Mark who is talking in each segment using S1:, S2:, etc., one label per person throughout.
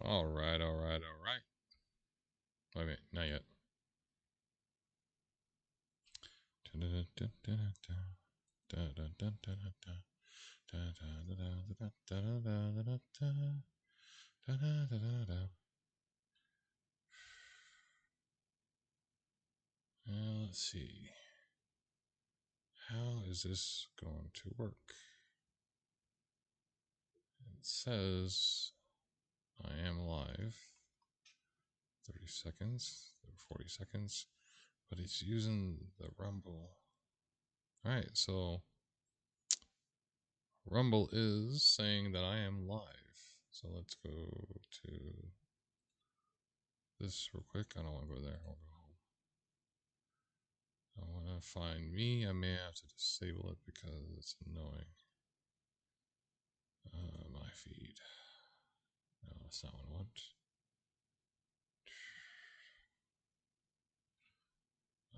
S1: All right. Wait a minute, not yet. Let's see. How is this going to work? It says I am live. 30 seconds, 40 seconds, but it's using the Rumble. Alright, so Rumble is saying that I am live. So let's go to this real quick. I don't want to go there. I'll go home. I want to find me. I may have to disable it because it's annoying. My feed. No, that's not what I want.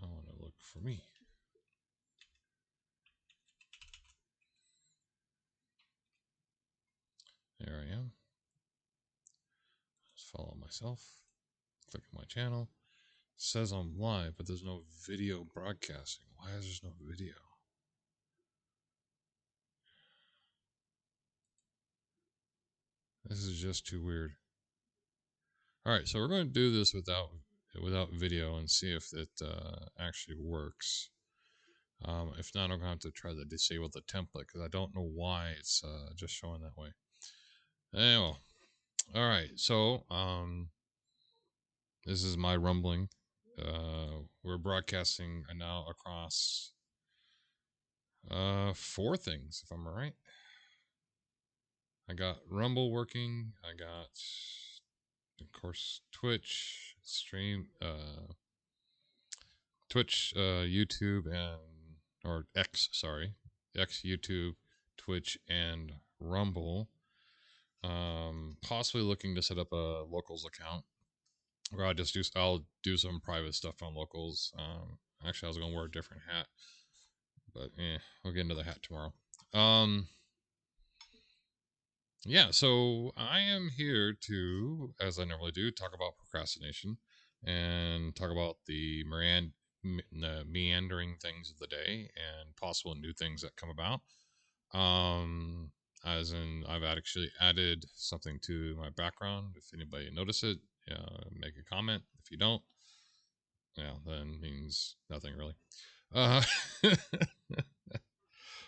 S1: I want to look for me. There I am. Just follow myself. Click on my channel. It says I'm live, but there's no video broadcasting. Why is there no video? This is just too weird. All right, so we're going to do this without video and see if it actually works. If not, I'm going to have to try to disable the template because I don't know why it's just showing that way. Anyway, all right, so this is my rumbling. We're broadcasting now across 4 things, if I'm right. I got Rumble working. I got, of course, Twitch stream, Twitch, YouTube, or X, sorry, X, YouTube, Twitch, and Rumble. Possibly looking to set up a locals account, where I'll do some private stuff on locals. Actually, I was gonna wear a different hat, but we'll get into the hat tomorrow. Yeah, so I am here to, as I normally do, talk about procrastination and talk about the meandering things of the day and possible new things that come about. As in, I've actually added something to my background. If anybody notice it, make a comment. If you don't, yeah, then means nothing really. Uh,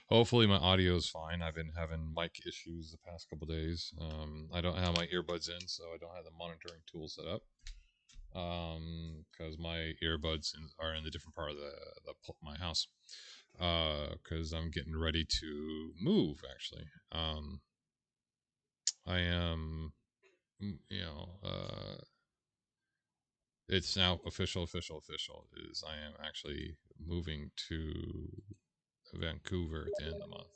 S1: Hopefully my audio is fine. I've been having mic issues the past couple days. I don't have my earbuds in, so I don't have the monitoring tool set up. Because my earbuds are in a different part of my house. Because I'm getting ready to move. Actually, I am. It's now official. Is I am actually moving to Vancouver at the end of the month.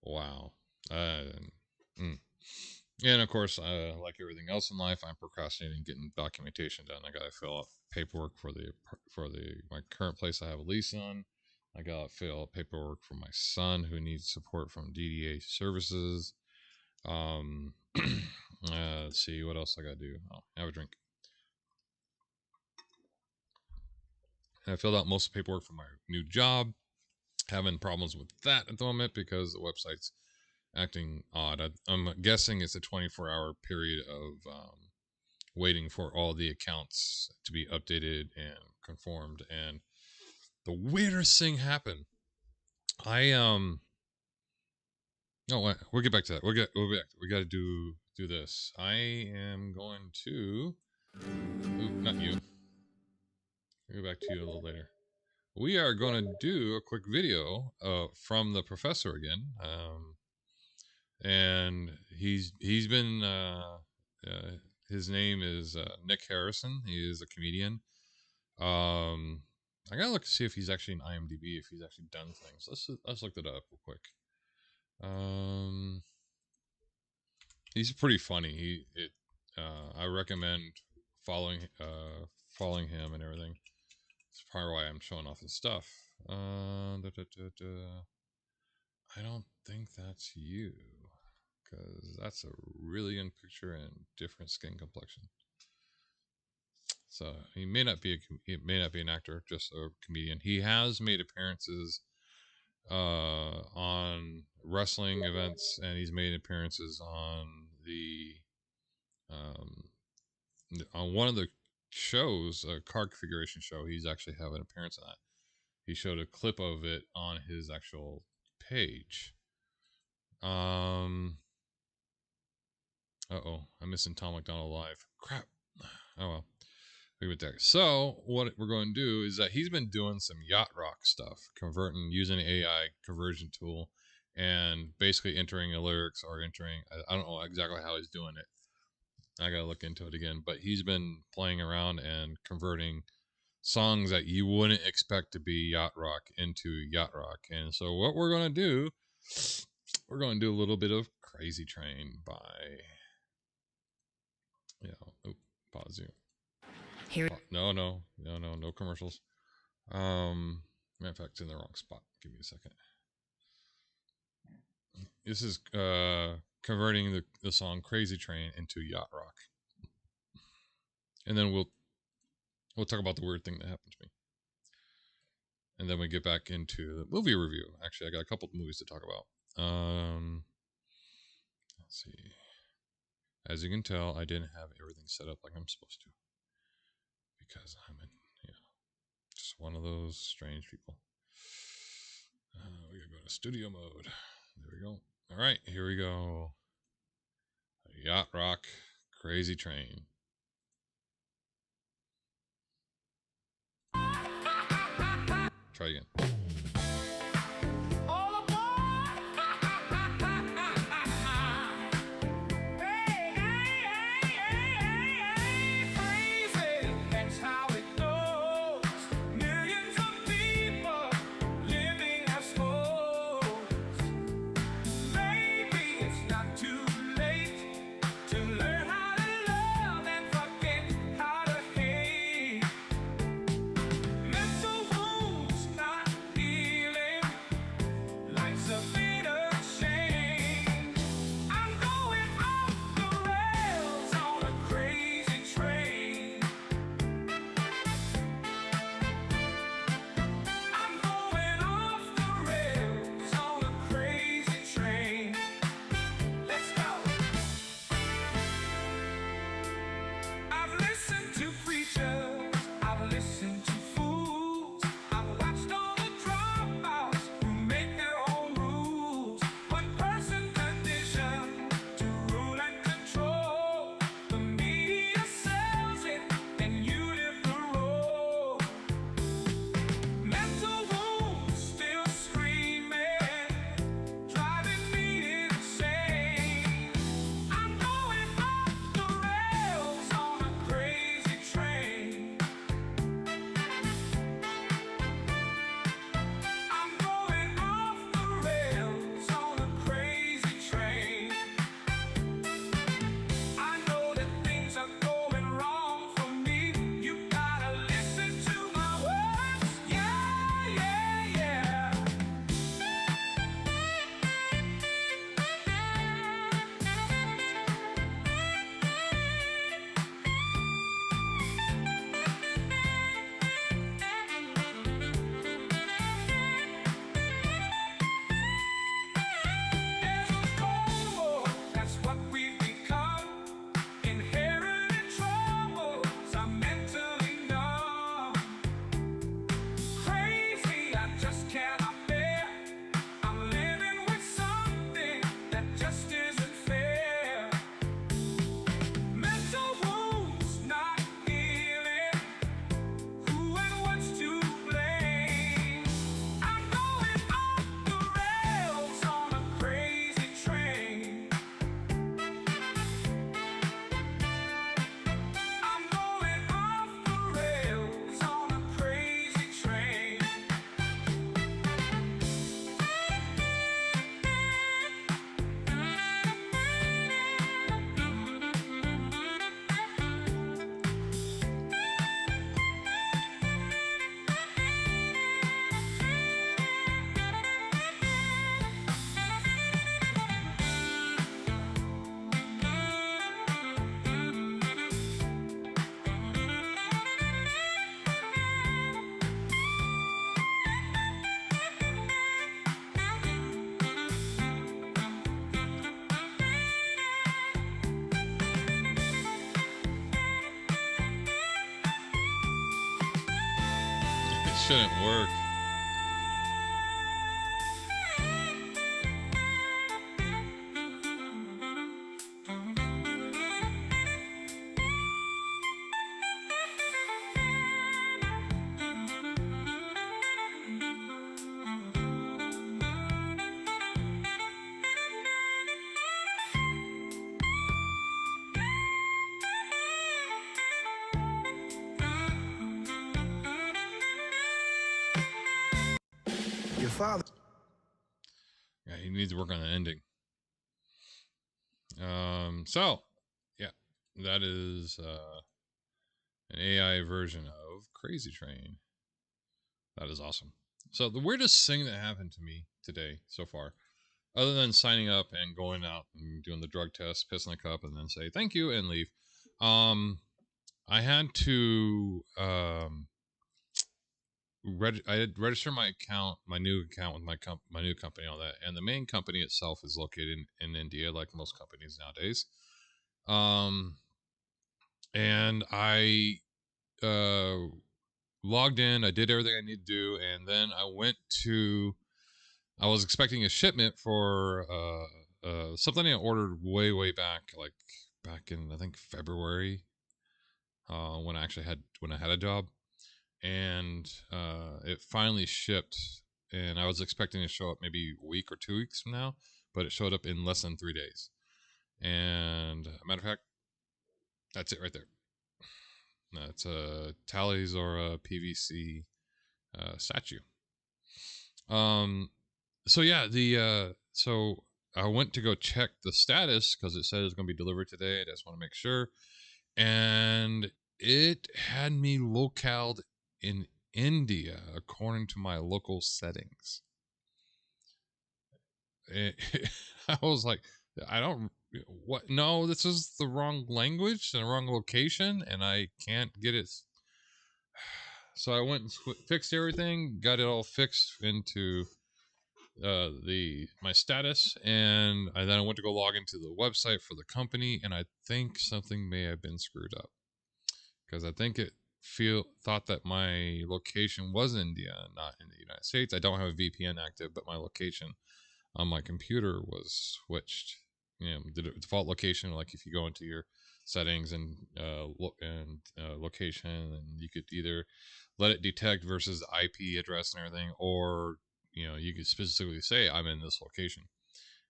S1: Wow. Mm. And of course, like everything else in life, I'm procrastinating getting documentation done. I got to fill out paperwork for my current place I have a lease on. I got to fill out paperwork for my son who needs support from DDA services. Let's see what else I got to do. Oh, have a drink. And I filled out most of the paperwork for my new job. Having problems with that at the moment because the website's acting odd. I'm guessing it's a 24-hour period of waiting for all the accounts to be updated and conformed. And the weirdest thing happened. We'll get back to that. We'll back. We got to do this. I am going to. Ooh, not you. I'll go back to you a little later. We are going to do a quick video from the professor again. And he's been his name is Nick Harrison. He is a comedian. I gotta look to see if he's actually in IMDb, if he's actually done things. Let's look that up real quick. He's pretty funny. I recommend following him and everything. That's probably why I'm showing off his stuff. I don't think that's you, because that's a really young picture and different skin complexion. So he may not be an actor, just a comedian. He has made appearances on wrestling events, and he's made appearances on the on one of the shows, a car configuration show. He's actually have an appearance on that. He showed a clip of it on his actual page. I'm missing Tom McDonald live. Crap. Oh well. Leave it there. So what we're going to do is that he's been doing some yacht rock stuff, using an AI conversion tool, and basically entering the lyrics or entering. I don't know exactly how he's doing it. I gotta look into it again. But he's been playing around and converting songs that you wouldn't expect to be yacht rock into yacht rock. And so what we're going to do, we're going to do a little bit of Crazy Train by, pause you. Here. No commercials. Matter of fact, it's in the wrong spot. Give me a second. This is converting the song Crazy Train into yacht rock. And then we'll talk about the weird thing that happened to me. And then we get back into the movie review. Actually, I got a couple of movies to talk about. Let's see. As you can tell, I didn't have everything set up like I'm supposed to, because I'm just one of those strange people. We gotta go to studio mode. There we go. All right, here we go. Yacht rock, Crazy Train. Try again. shouldn't work.
S2: Your father.
S1: Yeah, he needs to work on the ending. So yeah, that is an AI version of Crazy Train. That is awesome. So the weirdest thing that happened to me today so far, other than signing up and going out and doing the drug test, piss in the cup, and then say thank you and leave, I had to I had register my account, my new account with my new company, all that, and the main company itself is located in India, like most companies nowadays. And I logged in, I did everything I need to do, and then I was expecting a shipment for something I ordered way back, like back in I think February, when I had a job, and it finally shipped, and I was expecting it to show up maybe a week or 2 weeks from now, but it showed up in less than 3 days. And matter of fact, that's it right there. It's a Tallies or a PVC statue. So yeah, so I went to go check the status because it said it's going to be delivered today. I just want to make sure, and it had me localed in India according to my local settings. I was like, I don't what? No, this is the wrong language and the wrong location, and I can't get it. So I went and fixed everything, got it all fixed into my status, and then I went to go log into the website for the company, and I think something may have been screwed up because I think it thought that my location was India, not in the United States. I don't have a VPN active, but my location on my computer was switched. You know, the default location, like if you go into your settings and location, and you could either let it detect versus the IP address and everything, or you could specifically say I'm in this location,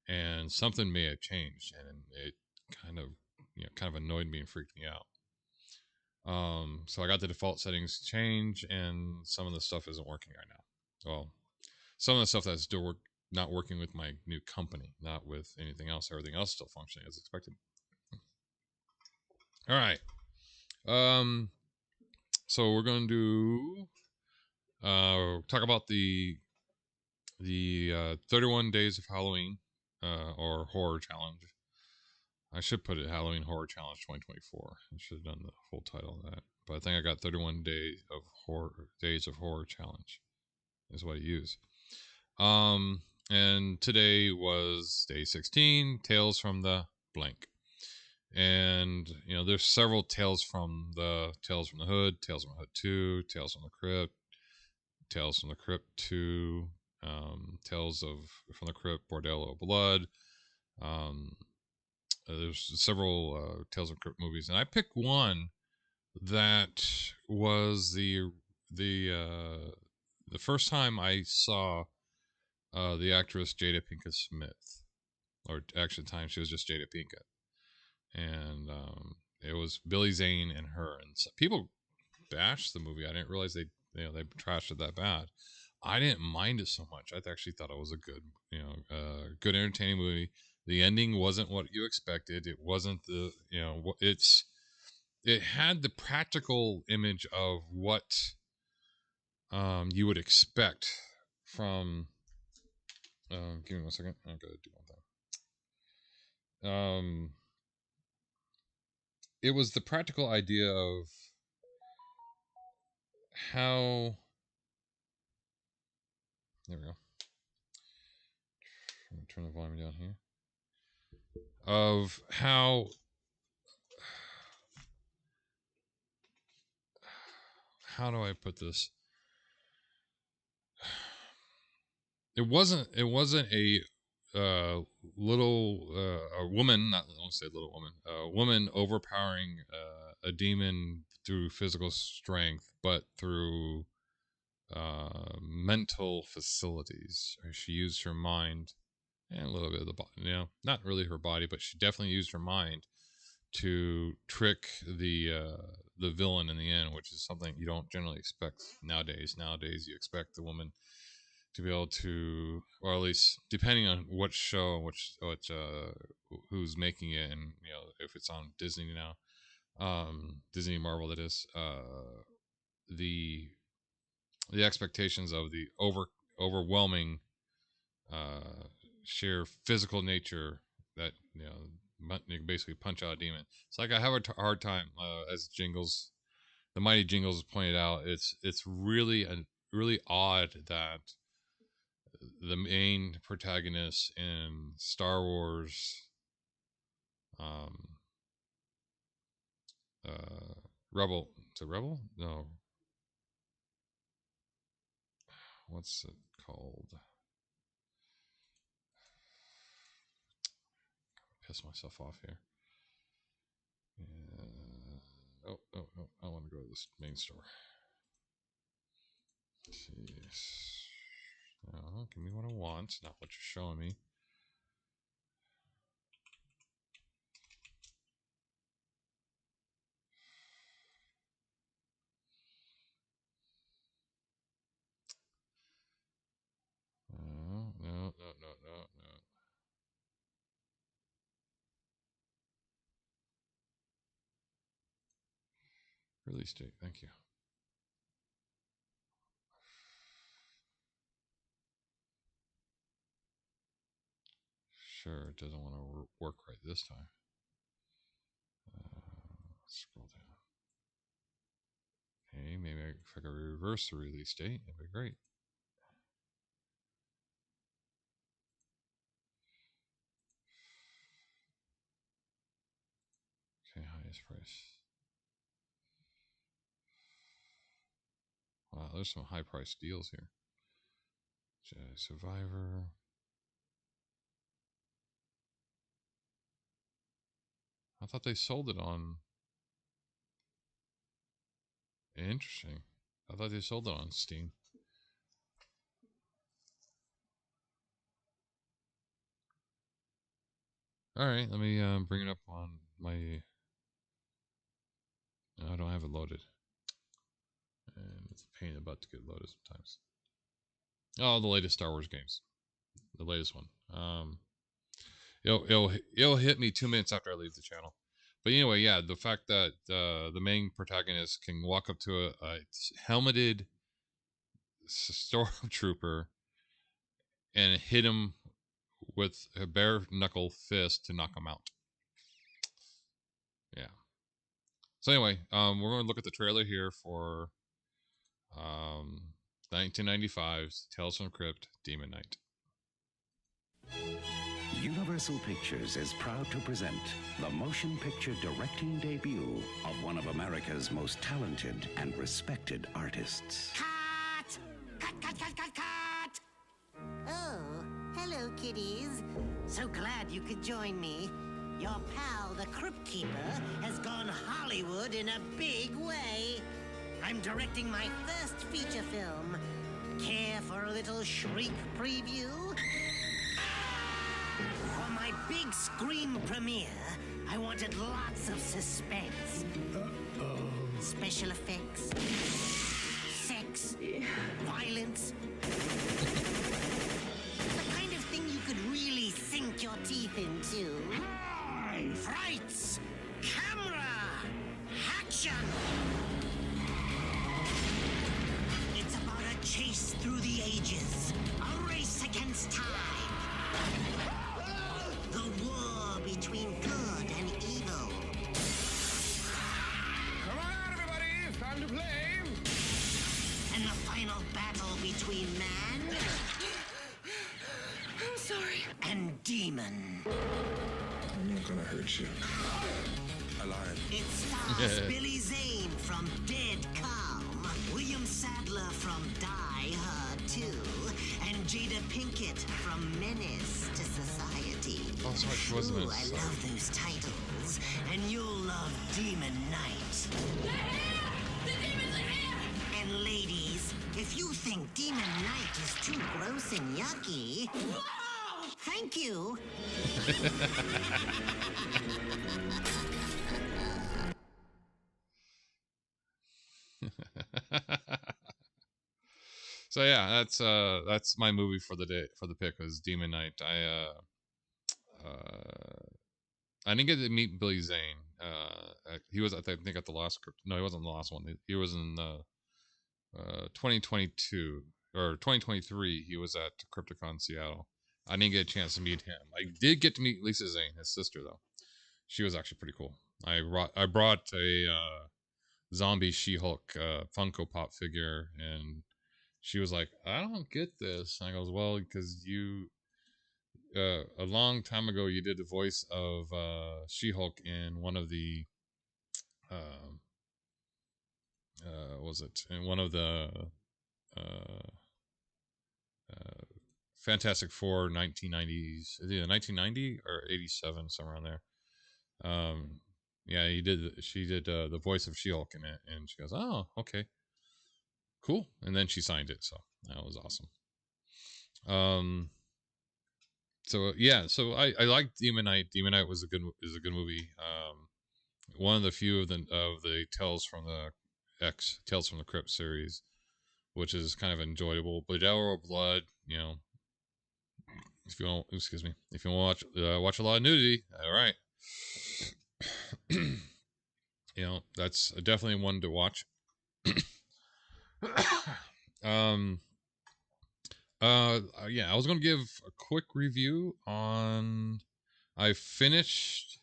S1: and something may have changed, and it kind of annoyed me and freaked me out. So I got the default settings change, and some of the stuff isn't working right now. Well, some of the stuff that's still not working with my new company, not with anything else. Everything else still functioning as expected. All right. So we're going to talk about the 31 days of Halloween or horror challenge. I should put it Halloween Horror Challenge 2024. I should have done the full title of that. But I think I got 31 days of horror challenge is what I use. And today was day 16, Tales from the Blank. And there's several Tales from the Hood, Tales from the Hood 2, Tales from the Crypt, Tales from the Crypt 2, Tales from the Crypt, Bordello of Blood. There's several Tales of Crypt movies, and I picked one that was the first time I saw the actress Jada Pinkett Smith, or actually, at the time she was just Jada Pinkett, and it was Billy Zane and her, and so people bashed the movie. I didn't realize they trashed it that bad. I didn't mind it so much. I actually thought it was a good, good entertaining movie. The ending wasn't what you expected. It wasn't it had the practical image of what you would expect from. Give me 1 second. I'm gonna do one thing. It was the practical idea of how. There we go. I'm gonna turn the volume down here. Of how do I put this? it wasn't a little a woman, not I won't say little woman, a woman overpowering a demon through physical strength, but through mental facilities. She used her mind and a little bit of the body, not really her body, but she definitely used her mind to trick the villain in the end, which is something you don't generally expect nowadays. Nowadays, you expect the woman to be able to, or at least depending on what show and which who's making it, and if it's on Disney now, Disney Marvel, that is, the the expectations of the overwhelming uh, sheer physical nature that you can basically punch out a demon. It's like I have a hard time, as Jingles, the mighty Jingles pointed out. It's really odd that the main protagonist in Star Wars, um, Rebel. Is it Rebel? No. What's it called? Piss myself off here. Oh, I want to go to this main store. Jeez. Oh, give me what I want, not what you're showing me. No. Release date, thank you. Sure, it doesn't want to work right this time. Scroll down. Hey, maybe if I could reverse the release date, that'd be great. Okay, highest price. Wow, there's some high price deals here. Jedi Survivor. I thought they sold it on. Interesting. I thought they sold it on Steam. All right, let me bring it up on my. No, I don't have it loaded, and it's a pain in the butt to get loaded sometimes. Oh, the latest Star Wars games, the latest one. It'll hit me 2 minutes after I leave the channel. But anyway, yeah, the fact that the main protagonist can walk up to a helmeted stormtrooper and hit him with a bare knuckle fist to knock him out. Yeah. So anyway, we're going to look at the trailer here for 1995's Tales from the Crypt, Demon Knight.
S3: Universal Pictures is proud to present the motion picture directing debut of one of America's most talented and respected artists.
S4: Cut! Cut! Oh, hello, kiddies. So glad you could join me. Your pal, the Crypt Keeper, has gone Hollywood in a big way. I'm directing my first feature film. Care for a little shriek preview? For my big screen premiere, I wanted lots of suspense. Special effects, sex, violence. The kind of thing you could really sink your teeth into. Frights, camera, action. It's about a chase through the ages, a race against time. The war between good and evil.
S2: Come on out, everybody. It's time to play.
S4: And the final battle between man...
S5: I'm sorry.
S4: ...and demon.
S2: I'm not gonna hurt you. I lied.
S4: It stars Billy Zane from Dead Calm. William Sadler from Die Hard 2, and Jada Pinkett from Menace to Society.
S1: Oh, sorry, she wasn't
S4: Ooh,
S1: Menace
S4: I
S1: to Society.
S4: love those titles. And you'll love Demon Knight.
S5: They're here! The demons are here!
S4: And ladies, if you think Demon Knight is too gross and yucky,
S5: Whoa!
S4: thank you.
S1: So yeah, that's my movie for the day, for the pick was Demon Knight. I didn't get to meet Billy Zane. He was, I think, at the last script. No, he wasn't the last one. He was in 2022 or 2023. He was at Crypticon Seattle. I didn't get a chance to meet him. I did get to meet Lisa Zane, his sister, though. She was actually pretty cool. I brought a zombie She-Hulk Funko Pop figure, and she was like, "I don't get this." And I goes, "Well, because you a long time ago you did the voice of She-Hulk in one of the was it in one of the uh, uh, Fantastic Four 1990s, either 1990 or 87, somewhere around there." Yeah, she did the voice of She-Hulk in it, and she goes, "Oh, okay, cool." And then she signed it, so that was awesome. So yeah, so I liked Demon Knight. Demon Knight was a good movie. One of the few of the Tales from the Crypt series, which is kind of enjoyable. But Hour of Blood, if you want, excuse me, if you want to watch a lot of nudity, all right. That's definitely one to watch. Yeah, I was gonna give a quick review on. I finished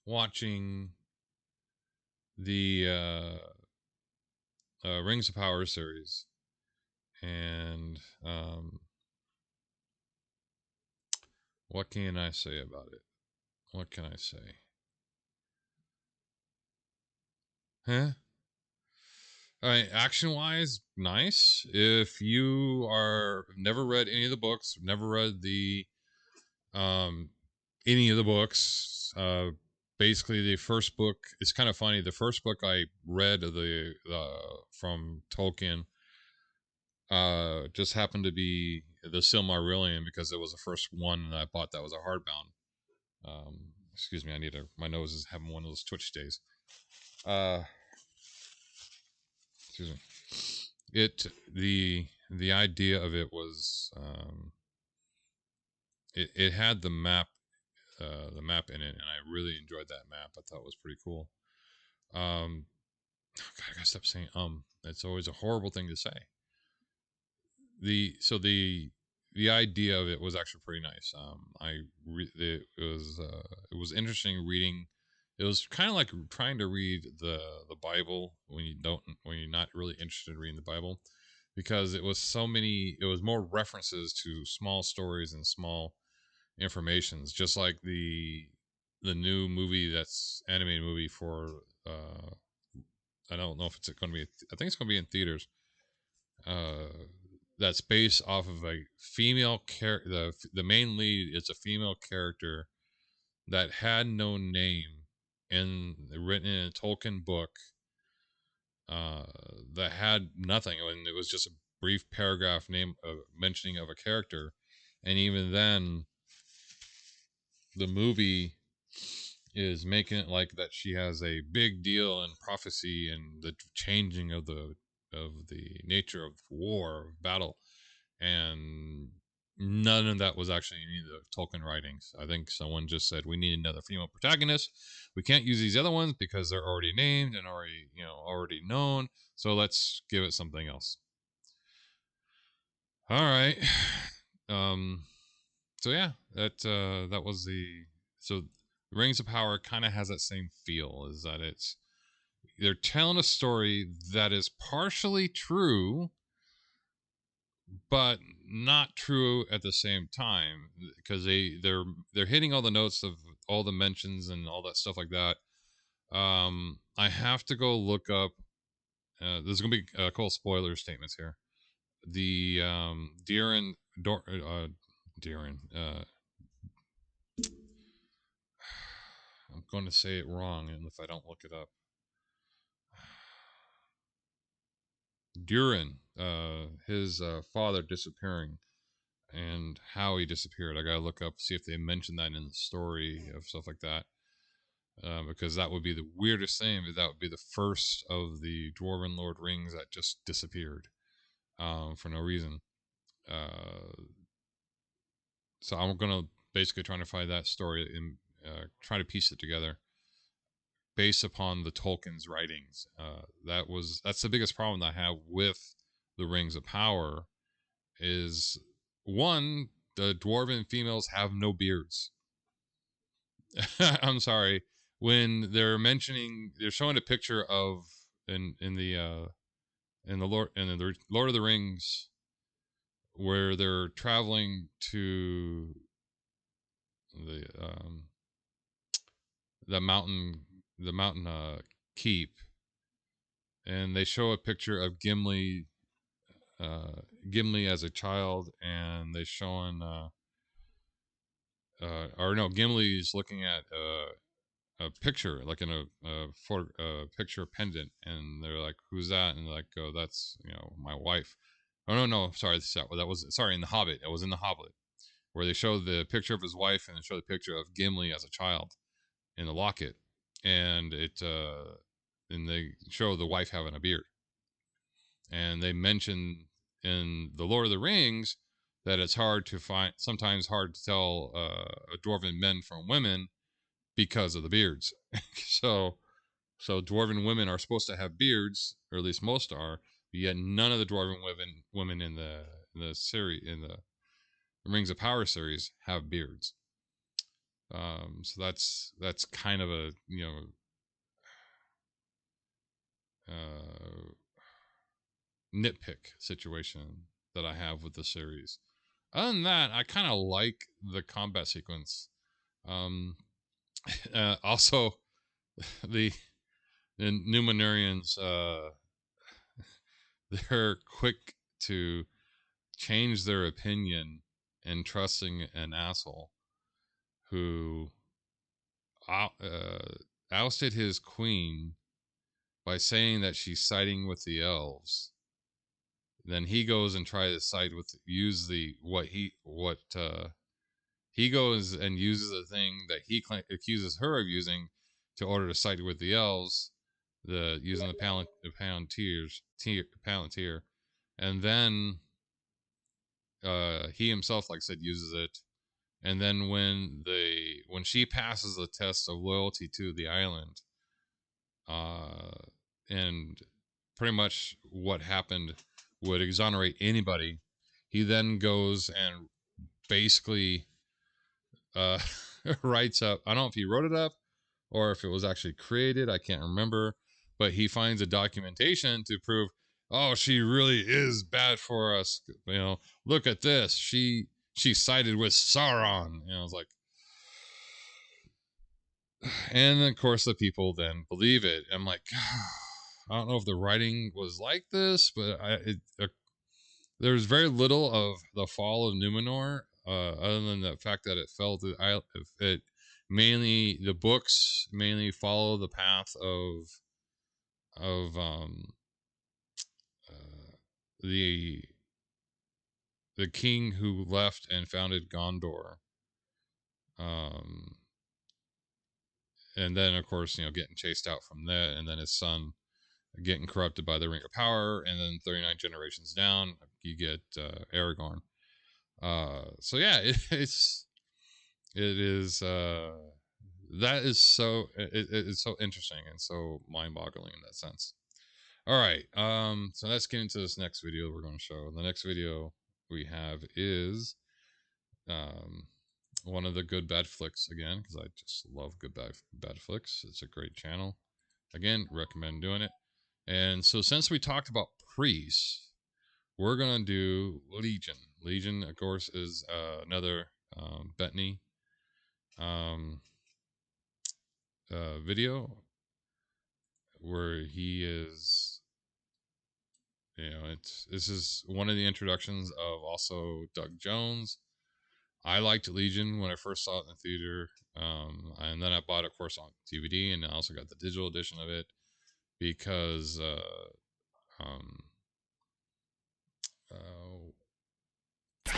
S1: watching the Rings of Power series, and what can I say about it? What can I say? Huh? All right, action-wise, nice. If you are never read any of the books, never read the any of the books, basically the first book. It's kind of funny. The first book I read of the from Tolkien just happened to be the Silmarillion because it was the first one that I bought that was a hardbound. Excuse me, my nose is having one of those Twitch days. Excuse me. The idea of it was it had the map in it, and I really enjoyed that map. I thought it was pretty cool. God, I gotta stop saying it's always a horrible thing to say. The idea of it was actually pretty nice. It was interesting reading. It was kind of like trying to read the Bible when you're not really interested in reading the Bible, because it was more references to small stories and small informations, just like the new movie, that's animated movie for I don't know if it's going to be, I think it's going to be in theaters. That's based off of a female character. The main lead is a female character that had no name written in a Tolkien book, that had nothing, and it was just a brief paragraph name mentioning of a character, and even then, the movie is making it like that she has a big deal in prophecy and the changing of the nature of war, of battle, and none of that was actually in any of the Tolkien writings. I think someone just said, we need another female protagonist. We can't use these other ones because they're already named and already known. So let's give it something else. All right. So yeah, that was so Rings of Power kind of has that same feel, is that they're telling a story that is partially true, but not true at the same time, because they're hitting all the notes of all the mentions and all that stuff like that. I have to go look up there's gonna be cool spoiler statements here. The Deeren. I'm going to say it wrong, and if I don't look it up, Durin, his father disappearing and how he disappeared. I gotta look up, see if they mention that in the story of stuff like that, because that would be the weirdest thing. That would be the first of the Dwarven Lord rings that just disappeared for no reason. So I'm gonna basically try to find that story and try to piece it together based upon the Tolkien's writings. That's the biggest problem that I have with the Rings of Power is one, the dwarven females have no beards. I'm sorry. When they're showing a picture of in the Lord of the Rings where they're traveling to the the mountain keep, and they show a picture of Gimli as a child, and they showing or no, Gimli's looking at a picture, like in a picture pendant, and they're like, "Who's that?" And they're like, "Oh, that's my wife." Oh no, sorry, that was sorry in the Hobbit. It was in the Hobbit where they show the picture of his wife and they show the picture of Gimli as a child in the locket, and and they show the wife having a beard, and they mention in the Lord of the Rings that it's sometimes hard to tell dwarven men from women because of the beards. so so dwarven women are supposed to have beards, or at least most are, but yet none of the dwarven women in the series in the Rings of Power series have beards. So that's kind of a uh, nitpick situation that I have with the series. Other than that, I kind of like the combat sequence. Um, also, the Numenorians, they're quick to change their opinion and trusting an asshole who ousted his queen by saying that she's siding with the elves. Then he goes and tries to side with use the what he goes and uses a thing that accuses her of using to order to side with the elves, using the palantir, and then he himself, like I said, uses it. And then when she passes the test of loyalty to the island, uh, and pretty much what happened would exonerate anybody, he then goes and basically uh, writes up. I don't know if he wrote it up or if it was actually created. I can't remember, but he finds a documentation to prove, oh, she really is bad for us. Look at this. She sided with Sauron. I was like, and of course the people then believe it. I'm like, I don't know if the writing was like this, but there's very little of the fall of Numenor, other than the fact that it fell to it mainly the books mainly follow the path of uh, the the king who left and founded Gondor, um, and then of course getting chased out from that, and then his son getting corrupted by the Ring of Power, and then 39 generations down you get Aragorn. So yeah, it is that is so it's so interesting and so mind-boggling in that sense. All right, so let's get into this next video we're going to show. The next video we have is um one of the good bad flicks again, because I just love good bad flicks. It's a great channel. Again, recommend doing it. And so since we talked about priests, we're gonna do Legion. Legion, of course, is another Bettany um, video where he is this is one of the introductions of also Doug Jones. I liked Legion when I first saw it in the theater, and then I bought it, of course, on DVD, and I also got the digital edition of it because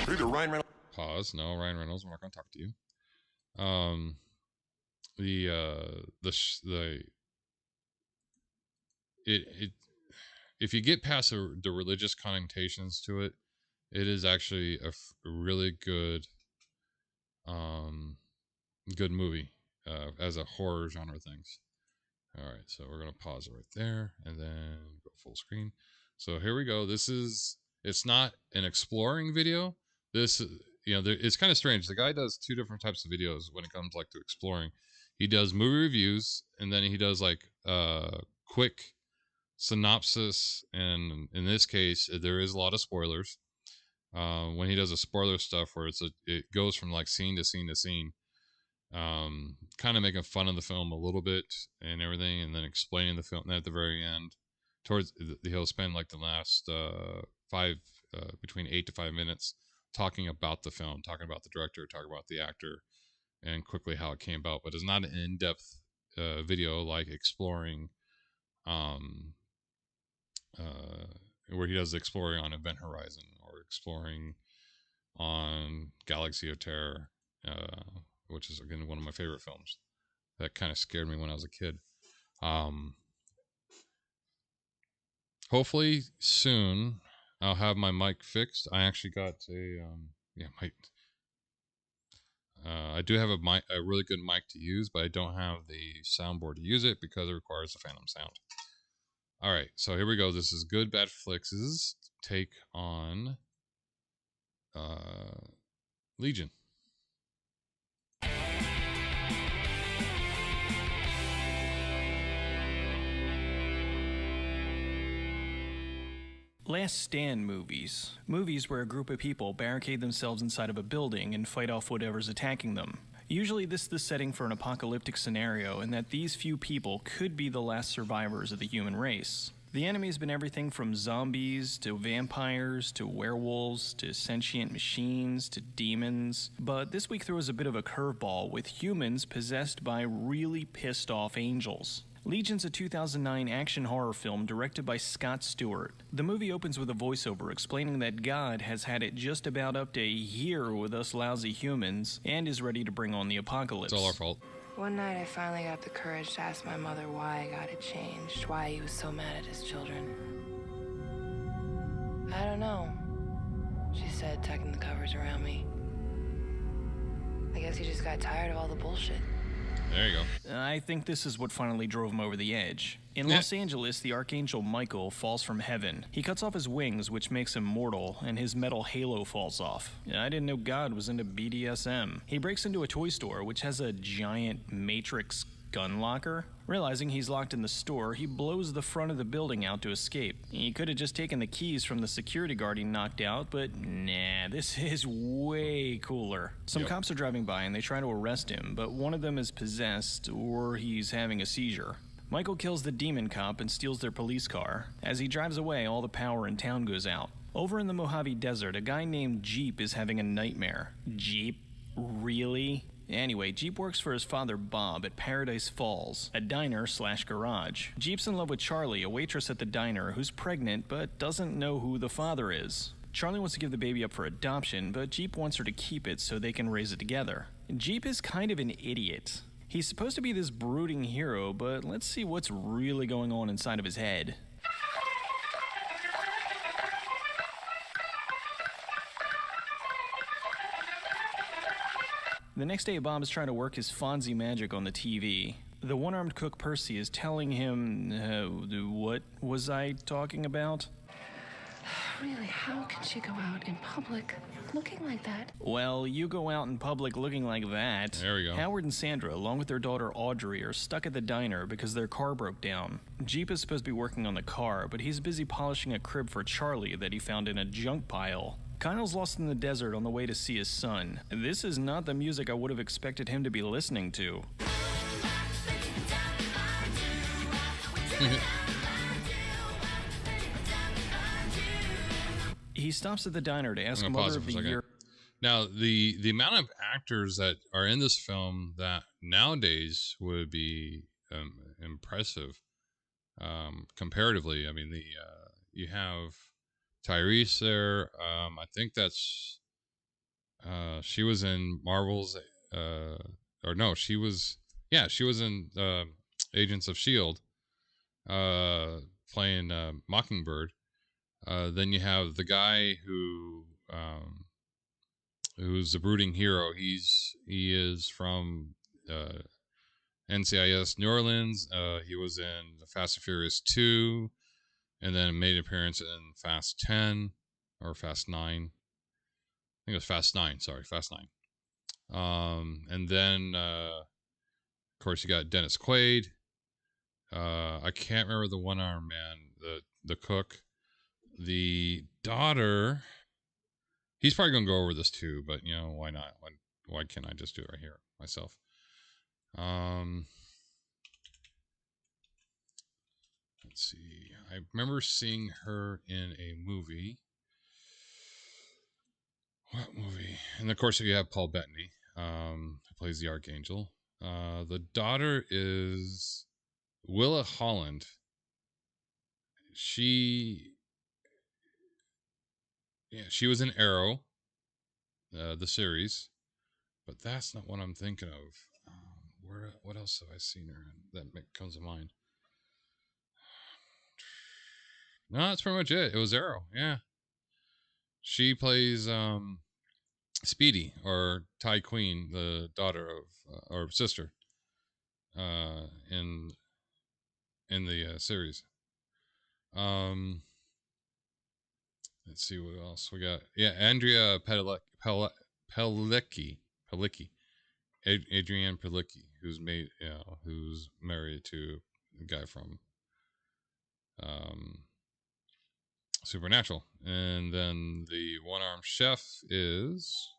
S2: Reader Ryan Reynolds.
S1: pause. No, Ryan Reynolds. I'm not going to talk to you. If you get past the religious connotations to it, it is actually a really good good movie as a horror genre things. All right, so we're gonna pause it right there and then go full screen. So here we go. It's not an exploring video. It's kind of strange. The guy does two different types of videos when it comes like to exploring. He does movie reviews, and then he does like quick synopsis, and in this case there is a lot of spoilers. When he does a spoiler stuff where it goes from like scene to scene to scene, kind of making fun of the film a little bit and everything, and then explaining the film. And at the very end, he'll spend like the last between 8 to 5 minutes talking about the film, talking about the director, talking about the actor, and quickly how it came about. But it's not an in-depth video like exploring, where he does exploring on Event Horizon or exploring on Galaxy of Terror, which is again one of my favorite films. That kind of scared me when I was a kid. Hopefully soon I'll have my mic fixed. I actually got I do have a really good mic to use, but I don't have the soundboard to use it because it requires a phantom sound. All right, so here we go. This is Good Bad Flix's take on Legion.
S6: Last Stand movies. Movies where a group of people barricade themselves inside of a building and fight off whatever's attacking them. Usually this is the setting for an apocalyptic scenario, and that these few people could be the last survivors of the human race. The enemy has been everything from zombies, to vampires, to werewolves, to sentient machines, to demons. But this week there was a bit of a curveball, with humans possessed by really pissed off angels. Legion's a 2009 action horror film directed by Scott Stewart. The movie opens with a voiceover explaining that God has had it just about up to a year with us lousy humans and is ready to bring on the apocalypse.
S1: It's all our fault.
S7: One night I finally got the courage to ask my mother why God had changed, why he was so mad at his children. I don't know, she said, tucking the covers around me. I guess he just got tired of all the bullshit.
S1: There you go.
S6: I think this is what finally drove him over the edge. In Los Angeles, the Archangel Michael falls from heaven. He cuts off his wings, which makes him mortal, and his metal halo falls off. I didn't know God was into BDSM. He breaks into a toy store, which has a giant Matrix gun locker. Realizing he's locked in the store, he blows the front of the building out to escape. He could have just taken the keys from the security guard he knocked out, but nah, this is way cooler. Some cops are driving by and they try to arrest him, but one of them is possessed or he's having a seizure. Michael kills the demon cop and steals their police car. As he drives away, all the power in town goes out. Over in the Mojave Desert, a guy named Jeep is having a nightmare. Jeep? Really? Anyway, Jeep works for his father Bob at Paradise Falls, a diner/garage. Jeep's in love with Charlie, a waitress at the diner who's pregnant but doesn't know who the father is. Charlie wants to give the baby up for adoption, but Jeep wants her to keep it so they can raise it together. Jeep is kind of an idiot. He's supposed to be this brooding hero, but let's see what's really going on inside of his head. The next day, Bob is trying to work his Fonzie magic on the TV. The one-armed cook Percy is telling him, what was I talking about?
S7: Really, how can she go out in public looking like that?
S6: Well, you go out in public looking like that.
S1: There we go.
S6: Howard and Sandra, along with their daughter Audrey, are stuck at the diner because their car broke down. Jeep is supposed to be working on the car, but he's busy polishing a crib for Charlie that he found in a junk pile. Kyle's lost in the desert on the way to see his son. This is not the music I would have expected him to be listening to. He stops at the diner to ask
S1: I'm gonna pause
S6: Mother
S1: it
S6: of
S1: for a
S6: the
S1: second.
S6: Year.
S1: Now, the amount of actors that are in this film that nowadays would be impressive, comparatively. I mean, you have Tyrese there. I think that's she was in Marvel's, or no, she was in Agents of Shield, playing Mockingbird. Then you have the guy who's the brooding hero. He is from NCIS New Orleans. He was in the Fast and Furious 2, and then made an appearance in Fast 10 or Fast 9. I think it was Fast 9. Sorry, Fast 9. And then of course you got Dennis Quaid. I can't remember the one-armed man, the cook, the daughter. He's probably gonna go over this too, but you know, why not? Why can't I just do it right here myself? Let's see. I remember seeing her in a movie. What movie? And of course, you have Paul Bettany, who plays the Archangel. The daughter is Willa Holland. She was in Arrow, the series, but that's not what I'm thinking of. What else have I seen her in that comes to mind? No, that's pretty much it. It was Arrow. Yeah, she plays Speedy, or Ty Queen, the daughter of or sister, in the series. Let's see what else we got. Yeah, Andrea Pelicki, Adrienne Pelicki, who's married to the guy from Supernatural, and then the one-armed chef is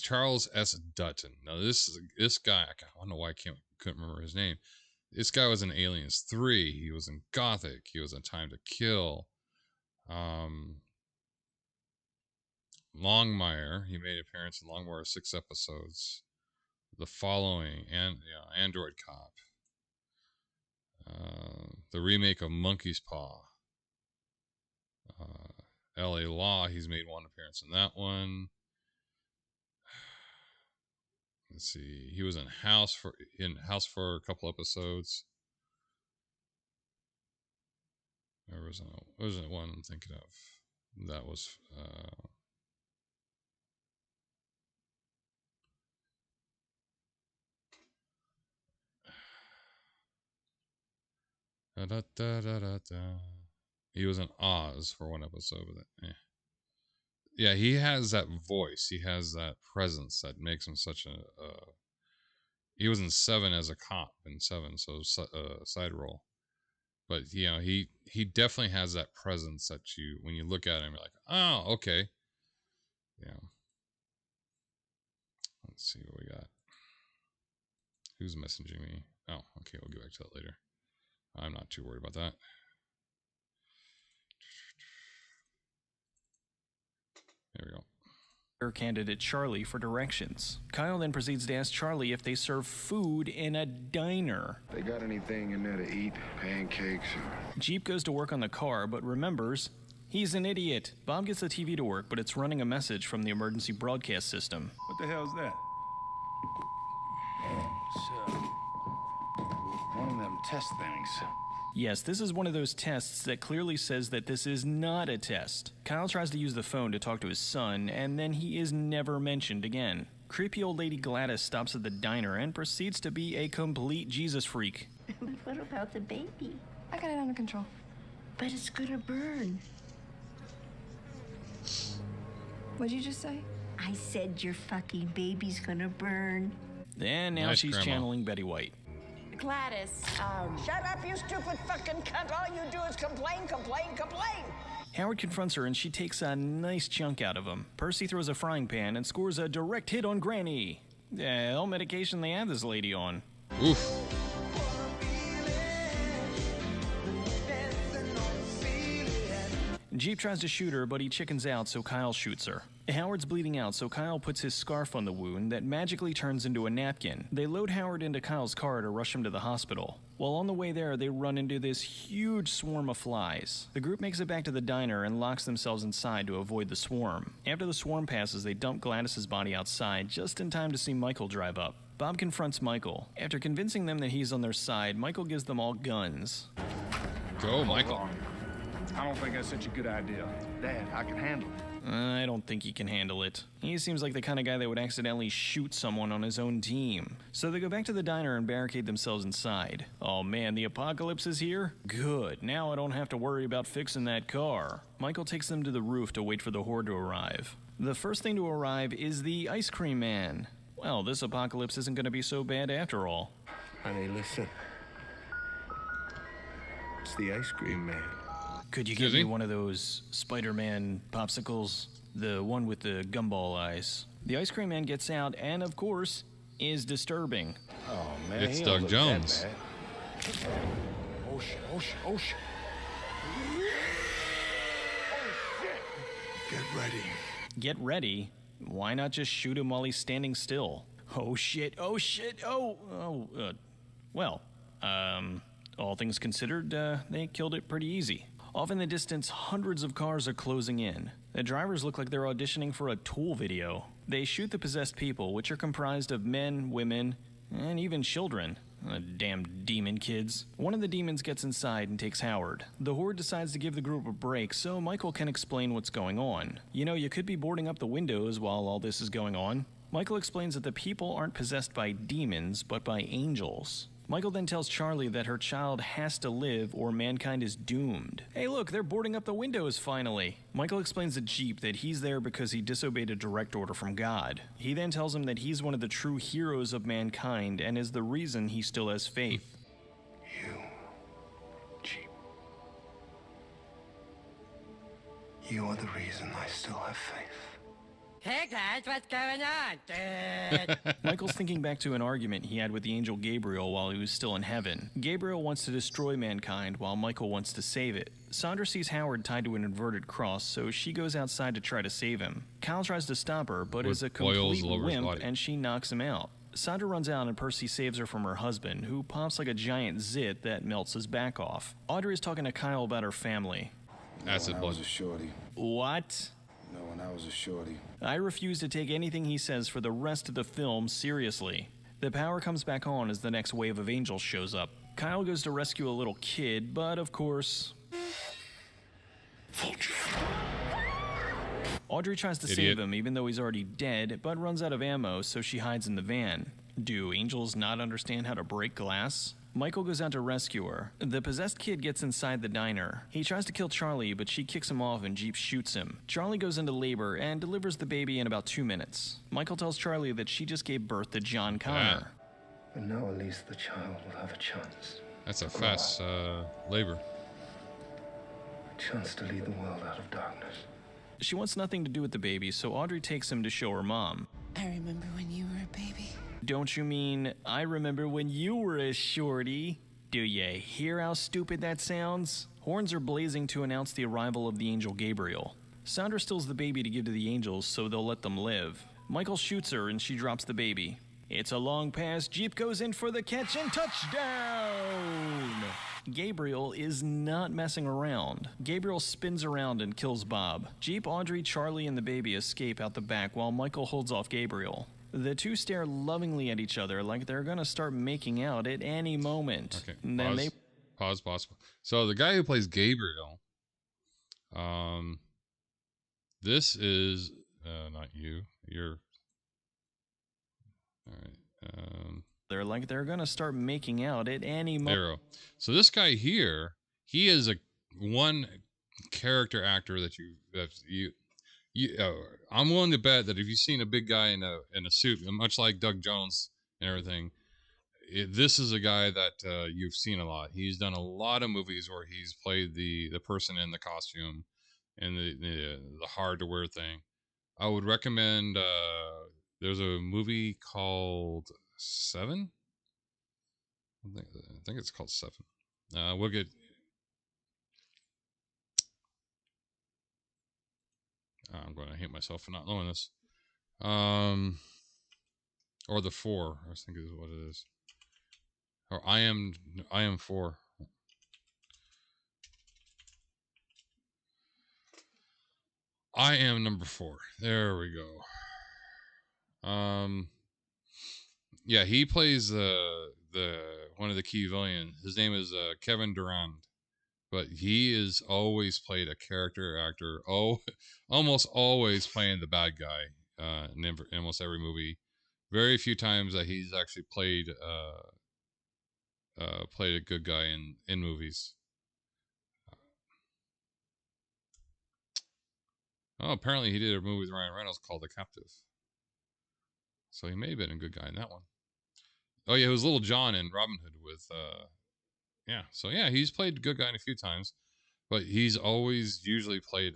S1: Charles S. Dutton. Now this guy, I don't know why I couldn't remember his name. This guy was in Aliens 3. He was in Gothic. He was in Time to Kill. Longmire. He made an appearance in Longmire 6 episodes. The Following, and Android Cop. The remake of Monkey's Paw. L.A. Law. He's made one appearance in that one. Let's see. He was in House for a couple episodes. There wasn't one I'm thinking of. That was he was in Oz for one episode with it. Yeah, he has that voice. He has that presence that makes him such a. He was in Seven as a cop in Seven, so side role. But he definitely has that presence that when you look at him, you're like, oh, okay. Yeah. Let's see what we got. Who's messaging me? Oh, okay, we'll get back to that later. I'm not too worried about that. There we go.
S6: Candidate Charlie for directions. Kyle then proceeds to ask Charlie if they serve food in a diner.
S8: They got anything in there to eat? Pancakes or...
S6: Jeep goes to work on the car, but remembers he's an idiot. Bob gets the TV to work, but it's running a message from the emergency broadcast system.
S9: What the hell's that?
S10: So, one of them test things.
S6: Yes, this is one of those tests that clearly says that this is not a test. Kyle tries to use the phone to talk to his son, and then he is never mentioned again. Creepy old lady Gladys stops at the diner and proceeds to be a complete Jesus freak.
S11: But what about the baby?
S7: I got it under control.
S11: But it's gonna burn.
S7: What'd you just say?
S11: I said your fucking baby's gonna burn.
S6: And now
S1: Nice,
S6: she's
S1: Grandma.
S6: channeling Betty White.
S5: Gladys,
S12: Shut up, you stupid fucking cunt. All you do is complain.
S6: Howard confronts her and she takes a nice chunk out of him. Percy throws a frying pan and scores a direct hit on Granny. The hell medication they have this lady on.
S1: Oof.
S6: Jeep tries to shoot her, but he chickens out, so Kyle shoots her. Howard's bleeding out, so Kyle puts his scarf on the wound that magically turns into a napkin. They load Howard into Kyle's car to rush him to the hospital. While on the way there, they run into this huge swarm of flies. The group makes it back to the diner and locks themselves inside to avoid the swarm. After the swarm passes, they dump Gladys's body outside just in time to see Michael drive up. Bob confronts Michael. After convincing them that he's on their side, Michael gives them all guns.
S1: Go, Michael.
S10: I don't think that's such a good idea. Dad, I can handle it.
S6: I don't think he can handle it. He seems like the kind of guy that would accidentally shoot someone on his own team. So they go back to the diner and barricade themselves inside. Oh man, the apocalypse is here? Good, now I don't have to worry about fixing that car. Michael takes them to the roof to wait for the horde to arrive. The first thing to arrive is the ice cream man. Well, this apocalypse isn't going to be so bad after all.
S9: Honey, listen. It's the ice cream man.
S6: Could you give me one of those Spider-Man popsicles? The one with the gumball eyes. The ice cream man gets out and, of course, is disturbing.
S9: Oh, man.
S1: It's Doug Jones.
S10: Oh, shit, oh, shit, oh, shit.
S9: Get ready.
S6: Get ready? Why not just shoot him while he's standing still? Oh, shit, oh, shit, well, all things considered, they killed it pretty easy. Off in the distance, hundreds of cars are closing in. The drivers look like they're auditioning for a Tool video. They shoot the possessed people, which are comprised of men, women, and even children. Damn demon kids. One of the demons gets inside and takes Howard. The horde decides to give the group a break so Michael can explain what's going on. You know, you could be boarding up the windows while all this is going on. Michael explains that the people aren't possessed by demons, but by angels. Michael then tells Charlie that her child has to live or mankind is doomed. Hey look, they're boarding up the windows finally. Michael explains to Jeep that he's there because he disobeyed a direct order from God. He then tells him that he's one of the true heroes of mankind and is the reason he still has faith.
S9: You, Jeep. You are the reason I still have faith.
S5: Hey guys, what's going on?
S6: Michael's thinking back to an argument he had with the angel Gabriel while he was still in heaven. Gabriel wants to destroy mankind while Michael wants to save it. Sandra sees Howard tied to an inverted cross, so she goes outside to try to save him. Kyle tries to stop her, but is a complete wimp and she knocks him out. Sandra runs out and Percy saves her from her husband, who pops like a giant zit that melts his back off. Audrey is talking to Kyle about her family.
S1: Acid blood.
S9: I was a shorty.
S6: What?
S9: No, when I was a shorty.
S6: I refuse to take anything he says for the rest of the film seriously. The power comes back on as the next wave of angels shows up. Kyle goes to rescue a little kid, but of course... Audrey tries to save him even though he's already dead, but runs out of ammo, so she hides in the van. Do angels not understand how to break glass? Michael goes out to rescue her. The possessed kid gets inside the diner. He tries to kill Charlie, but she kicks him off and Jeep shoots him. Charlie goes into labor and delivers the baby in about 2 minutes. Michael tells Charlie that she just gave birth to John Connor.
S9: But now at least the child will have a chance.
S1: That's a fast labor.
S9: A chance to lead the world out of darkness.
S6: She wants nothing to do with the baby, so Audrey takes him to show her mom.
S7: I remember when you were a baby.
S6: Don't you mean, I remember when you were a shorty? Do ya hear how stupid that sounds? Horns are blazing to announce the arrival of the angel Gabriel. Sandra steals the baby to give to the angels so they'll let them live. Michael shoots her and she drops the baby. It's a long pass, Jeep goes in for the catch and touchdown! Gabriel is not messing around. Gabriel spins around and kills Bob. Jeep, Audrey, Charlie, and the baby escape out the back while Michael holds off Gabriel. The two stare lovingly at each other like they're gonna start making out at any moment.
S1: Okay,
S6: then
S1: pause. So the guy who plays Gabriel, this is not you. You're all right.
S6: They're like they're gonna start making out at any moment.
S1: There we go. So this guy here, he is a one character actor that I'm willing to bet that if you've seen a big guy in a suit, much like Doug Jones and everything, this is a guy that you've seen a lot. He's done a lot of movies where he's played the person in the costume and the hard to wear thing. I would recommend. There's a movie called Seven. I think it's called Seven. We'll get. I'm going to hate myself for not knowing this. Or the 4, I think is what it is. Or I am 4. I am number 4. There we go. Yeah, he plays the one of the key villains. His name is Kevin Durand, but he is always played a character actor. Almost always playing the bad guy. In almost every movie. Very few times that he's actually played a good guy in movies. Apparently he did a movie with Ryan Reynolds called The Captive. So he may have been a good guy in that one. Oh yeah, it was Little John in Robin Hood with yeah. So yeah, he's played good guy a few times, but he's always usually played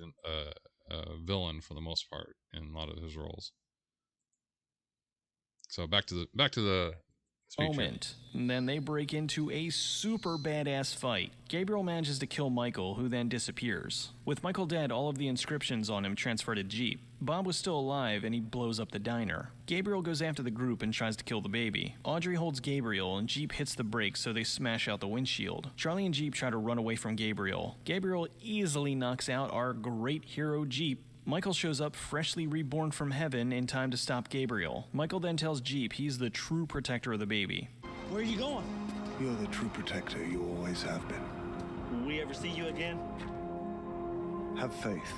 S1: a villain for the most part in a lot of his roles. So back to the
S6: moment. And then they break into a super badass fight. Gabriel manages to kill Michael, who then disappears. With Michael dead, all of the inscriptions on him transfer to Jeep. Bob was still alive, and he blows up the diner. Gabriel goes after the group and tries to kill the baby. Audrey holds Gabriel, and Jeep hits the brakes, so they smash out the windshield. Charlie and Jeep try to run away from Gabriel. Gabriel easily knocks out our great hero Jeep. Michael shows up freshly reborn from heaven in time to stop Gabriel. Michael then tells Jeep he's the true protector of the baby.
S13: Where are you going?
S9: You're the true protector you always have been.
S13: Will we ever see you again?
S9: Have faith.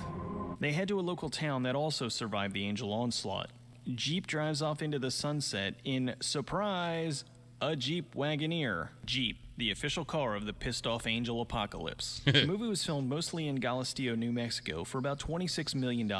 S6: They head to a local town that also survived the angel onslaught. Jeep drives off into the sunset in, surprise, a Jeep Wagoneer. Jeep, the official car of the pissed-off angel apocalypse. The movie was filmed mostly in Galisteo, New Mexico for about $26 million.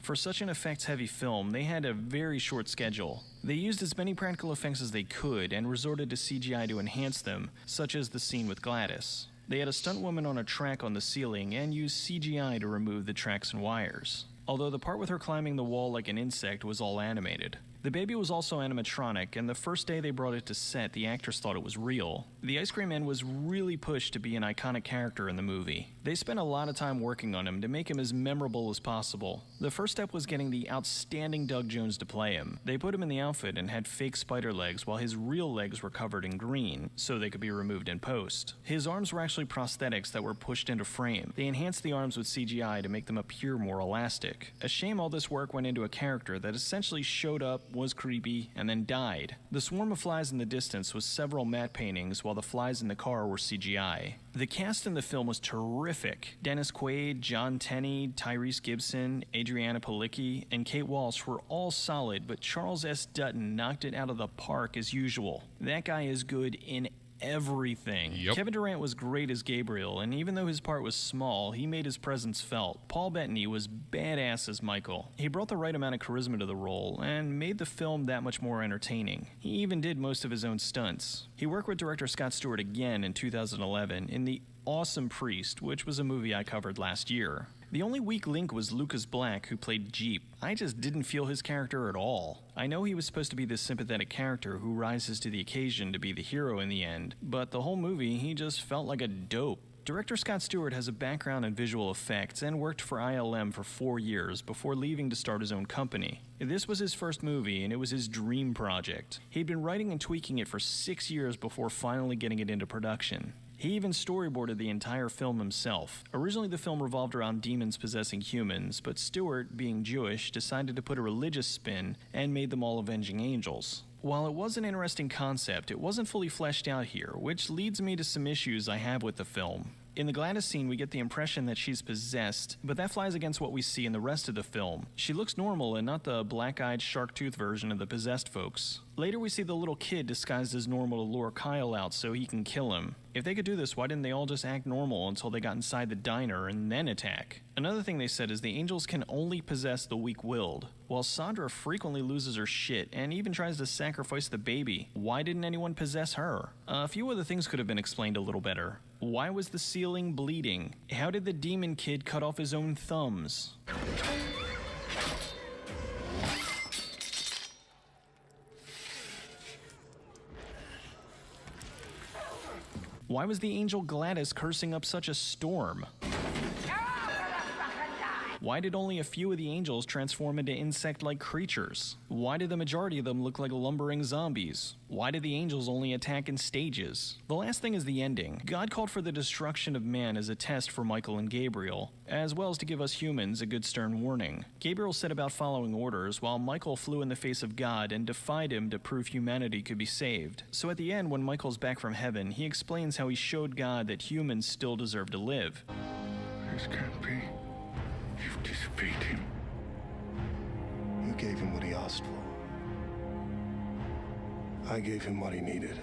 S6: For such an effects-heavy film, they had a very short schedule. They used as many practical effects as they could and resorted to CGI to enhance them, such as the scene with Gladys. They had a stunt woman on a track on the ceiling and used CGI to remove the tracks and wires. Although the part with her climbing the wall like an insect was all animated. The baby was also animatronic, and the first day they brought it to set, the actors thought it was real. The Ice Cream Man was really pushed to be an iconic character in the movie. They spent a lot of time working on him to make him as memorable as possible. The first step was getting the outstanding Doug Jones to play him. They put him in the outfit and had fake spider legs while his real legs were covered in green, so they could be removed in post. His arms were actually prosthetics that were pushed into frame. They enhanced the arms with CGI to make them appear more elastic. A shame all this work went into a character that essentially showed up, was creepy, and then died. The swarm of flies in the distance was several matte paintings, while the flies in the car were CGI. The cast in the film was terrific. Dennis Quaid, John Tenney, Tyrese Gibson, Adriana Palicki, and Kate Walsh were all solid, but Charles S. Dutton knocked it out of the park as usual. That guy is good in everything.
S1: Yep.
S6: Kevin Durant was great as Gabriel, and even though his part was small, he made his presence felt. Paul Bettany was badass as Michael. He brought the right amount of charisma to the role, and made the film that much more entertaining. He even did most of his own stunts. He worked with director Scott Stewart again in 2011 in The Awesome Priest, which was a movie I covered last year. The only weak link was Lucas Black, who played Jeep. I just didn't feel his character at all. I know he was supposed to be this sympathetic character who rises to the occasion to be the hero in the end, but the whole movie, he just felt like a dope. Director Scott Stewart has a background in visual effects and worked for ILM for 4 years before leaving to start his own company. This was his first movie, and it was his dream project. He'd been writing and tweaking it for 6 years before finally getting it into production. He even storyboarded the entire film himself. Originally, the film revolved around demons possessing humans, but Stewart, being Jewish, decided to put a religious spin and made them all avenging angels. While it was an interesting concept, it wasn't fully fleshed out here, which leads me to some issues I have with the film. In the Gladys scene, we get the impression that she's possessed, but that flies against what we see in the rest of the film. She looks normal and not the black-eyed, shark-toothed version of the possessed folks. Later, we see the little kid disguised as normal to lure Kyle out so he can kill him. If they could do this, why didn't they all just act normal until they got inside the diner and then attack? Another thing they said is the angels can only possess the weak-willed. While Sandra frequently loses her shit and even tries to sacrifice the baby, why didn't anyone possess her? A few other things could have been explained a little better. Why was the ceiling bleeding? How did the demon kid cut off his own thumbs? Why was the angel Gladys cursing up such a storm? Why did only a few of the angels transform into insect-like creatures? Why did the majority of them look like lumbering zombies? Why did the angels only attack in stages? The last thing is the ending. God called for the destruction of man as a test for Michael and Gabriel, as well as to give us humans a good stern warning. Gabriel set about following orders, while Michael flew in the face of God and defied him to prove humanity could be saved. So at the end, when Michael's back from heaven, he explains how he showed God that humans still deserve to live.
S8: This can't be. You've disobeyed him. You gave him what he asked for. I gave him what he needed.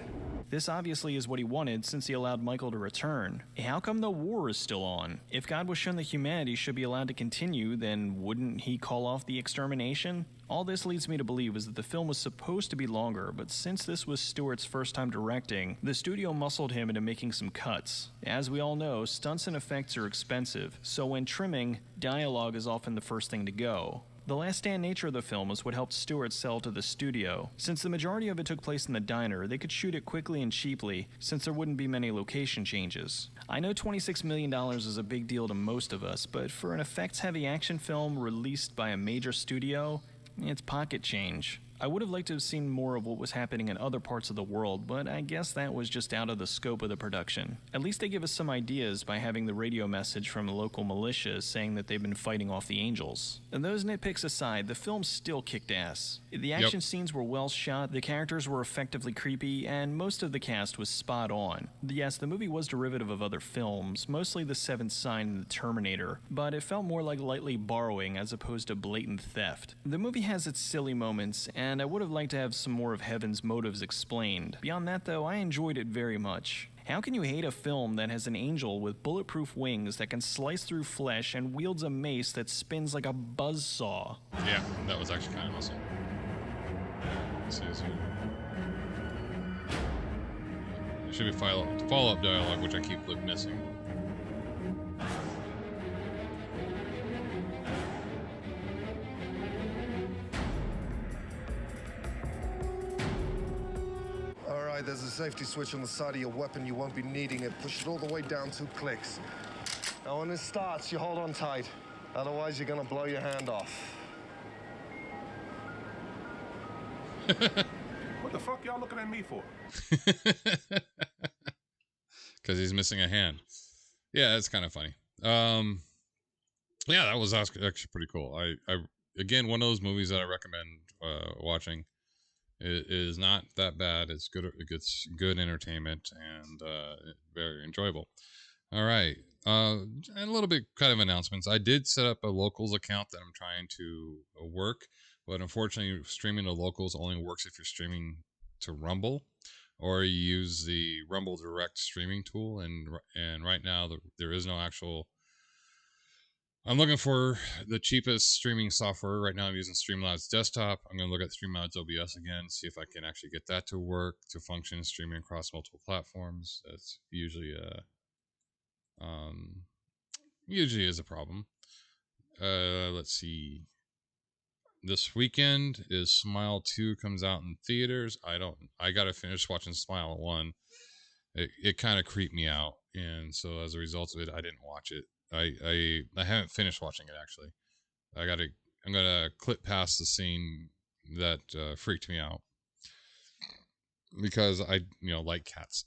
S6: This obviously is what he wanted since he allowed Michael to return. How come the war is still on? If God was shown that humanity should be allowed to continue, then wouldn't he call off the extermination? All this leads me to believe is that the film was supposed to be longer, but since this was Stewart's first time directing, the studio muscled him into making some cuts. As we all know, stunts and effects are expensive, so when trimming, dialogue is often the first thing to go. The last stand nature of the film is what helped Stewart sell to the studio. Since the majority of it took place in the diner, they could shoot it quickly and cheaply, since there wouldn't be many location changes. I know $26 million is a big deal to most of us, but for an effects-heavy action film released by a major studio, it's pocket change. I would have liked to have seen more of what was happening in other parts of the world, but I guess that was just out of the scope of the production. At least they give us some ideas by having the radio message from the local militia saying that they've been fighting off the angels. And those nitpicks aside, the film still kicked ass. The action scenes were well shot, the characters were effectively creepy, and most of the cast was spot on. Yes, the movie was derivative of other films, mostly The Seventh Sign and The Terminator, but it felt more like lightly borrowing as opposed to blatant theft. The movie has its silly moments, and I would have liked to have some more of Heaven's motives explained. Beyond that though, I enjoyed it very much. How can you hate a film that has an angel with bulletproof wings that can slice through flesh and wields a mace that spins like a buzzsaw?
S1: Yeah, that was actually kind of awesome. Let's see this here. There should be follow-up dialogue, which I keep missing.
S8: There's a safety switch on the side of your weapon. You won't be needing it. Push it all the way down 2 clicks. Now when it starts, you hold on tight. Otherwise, you're gonna blow your hand off.
S2: What the fuck y'all looking at me for?
S1: Because he's missing a hand. Yeah, it's kind of funny. Yeah, that was actually pretty cool. I again, one of those movies that I recommend watching. It is not that bad. It's good. It's good entertainment and very enjoyable. All right, and a little bit kind of announcements. I did set up a locals account that I'm trying to work, but unfortunately, streaming to locals only works if you're streaming to Rumble, or you use the Rumble Direct streaming tool. And right now there is no actual. I'm looking for the cheapest streaming software. Right now I'm using Streamlabs Desktop. I'm going to look at Streamlabs OBS again, see if I can actually get that to work, to function streaming across multiple platforms. That's usually is a problem. Let's see. This weekend is Smile 2 comes out in theaters. I got to finish watching Smile 1. It kind of creeped me out, and so as a result of it, I didn't watch it. I haven't finished watching it actually. I'm gonna clip past the scene that freaked me out because I like cats.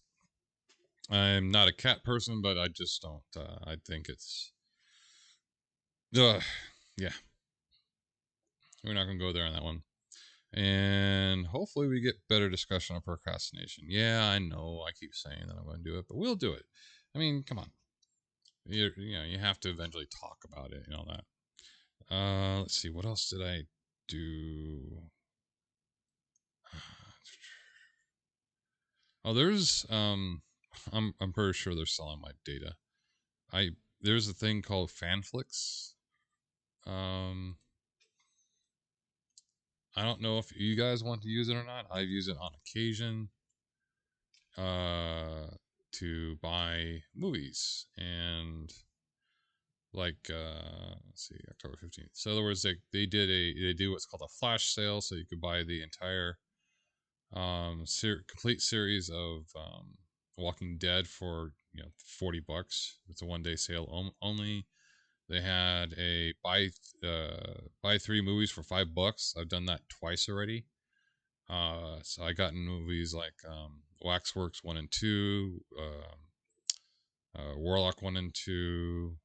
S1: I'm not a cat person, but I just don't. I think it's yeah. We're not gonna go there on that one. And hopefully we get better discussion on procrastination. Yeah, I know. I keep saying that I'm gonna do it, but we'll do it. I mean, come on. You have to eventually talk about it and all that. Let's see, what else did I do? Oh, there's I'm pretty sure they're selling my data. There's a thing called Fanflix. I don't know if you guys want to use it or not. I've used it on occasion to buy movies, and like let's see, October 15th. So in other words, they do what's called a flash sale, so you could buy the entire complete series of Walking Dead for $40. It's a 1-day sale only. They had a buy 3 movies for $5. I've done that twice already. So I got movies like Waxworks 1 and 2, Warlock 1 and 2.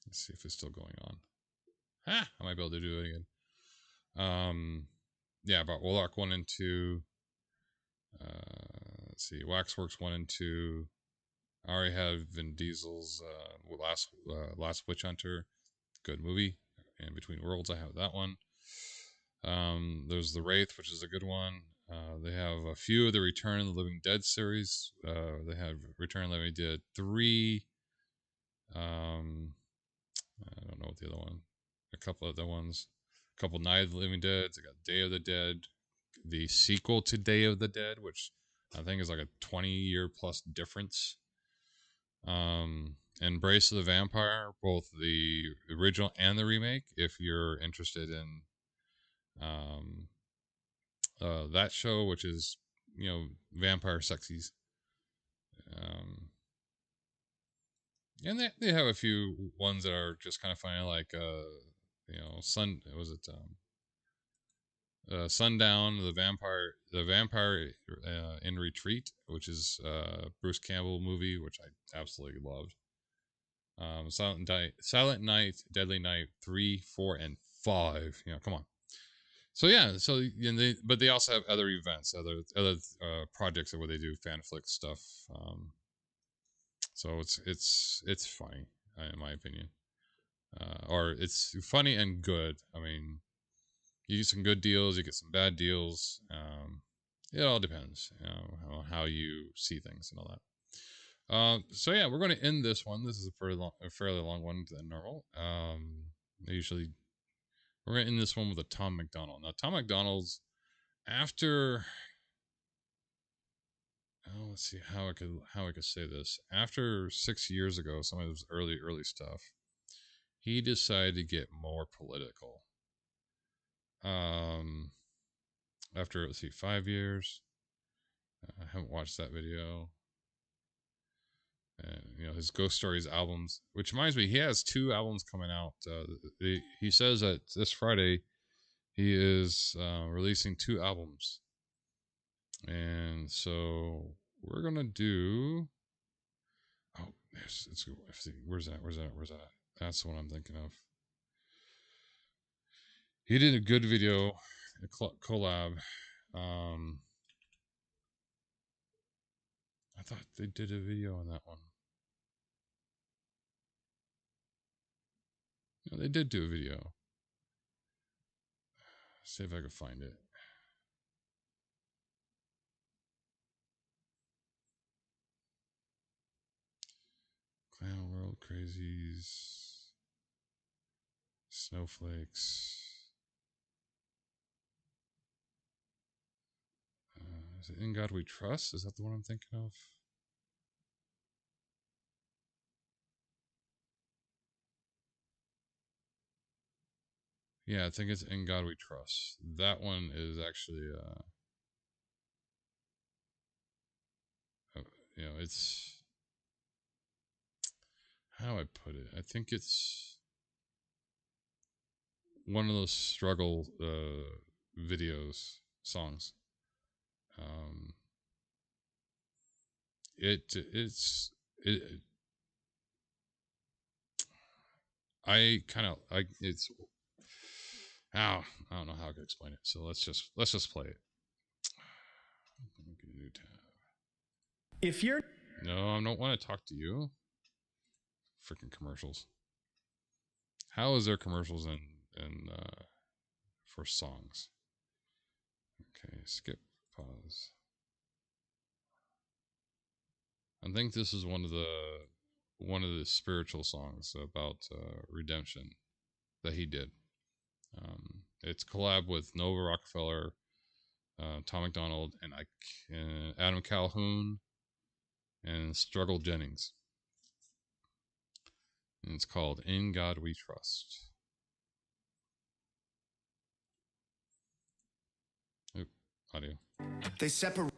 S1: Let's see if it's still going on. I might be able to do it again. Yeah, about Warlock 1 and 2. Let's see, Waxworks 1 and 2. I already have Vin Diesel's Last Witch Hunter. Good movie. In Between Worlds, I have that one. There's The Wraith, which is a good one. They have a few of the Return of the Living Dead series. They have Return of the Living Dead 3. I don't know what the other one. A couple other ones. A couple Night of the Living Dead. They got Day of the Dead. The sequel to Day of the Dead, which I think is like a 20-year plus difference. Embrace of the Vampire, both the original and the remake, if you're interested in that show, which is, vampire sexies. And they have a few ones that are just kind of funny, like Sundown, the vampire in Retreat, which is Bruce Campbell movie, which I absolutely loved. Silent Night, Deadly Night 3, 4, and 5. Come on. So yeah, but they also have other events, other projects where they do fan flick stuff. So it's funny, in my opinion, or it's funny and good. I mean, you get some good deals, you get some bad deals. It all depends, on how you see things and all that. So yeah, we're going to end this one. This is a fairly long one than normal. Usually, we're going to end this one with a Tom McDonald. Now, Tom McDonald's after. Oh, let's see how I could say this. After 6 years ago, some of his early stuff, he decided to get more political. After, let's see, 5 years, I haven't watched that video. And his Ghost Stories albums, which reminds me, he has 2 albums coming out. He says that this Friday he is releasing 2 albums, and so we're gonna do. Oh, where's that? That's the one I'm thinking of. He did a good video, a collab. I thought they did a video on that one. No, they did do a video. See if I can find it. Clown World Crazies. Snowflakes. Is it In God We Trust? Is that the one I'm thinking of? Yeah, I think it's In God We Trust. That one is actually, it's, how I put it. I think it's one of those struggle videos, songs. It's I kind of I it's I don't know how I can explain it. So let's just play it. New tab.
S6: If you're
S1: No, I don't want to talk to you. Freaking commercials. How is there commercials in for songs? Okay, skip, pause. I think this is one of the spiritual songs about redemption that he did. It's collab with Nova Rockefeller, Tom McDonald, and Adam Calhoun, and Struggle Jennings. And it's called In God We Trust. Oop, audio.
S14: They separate.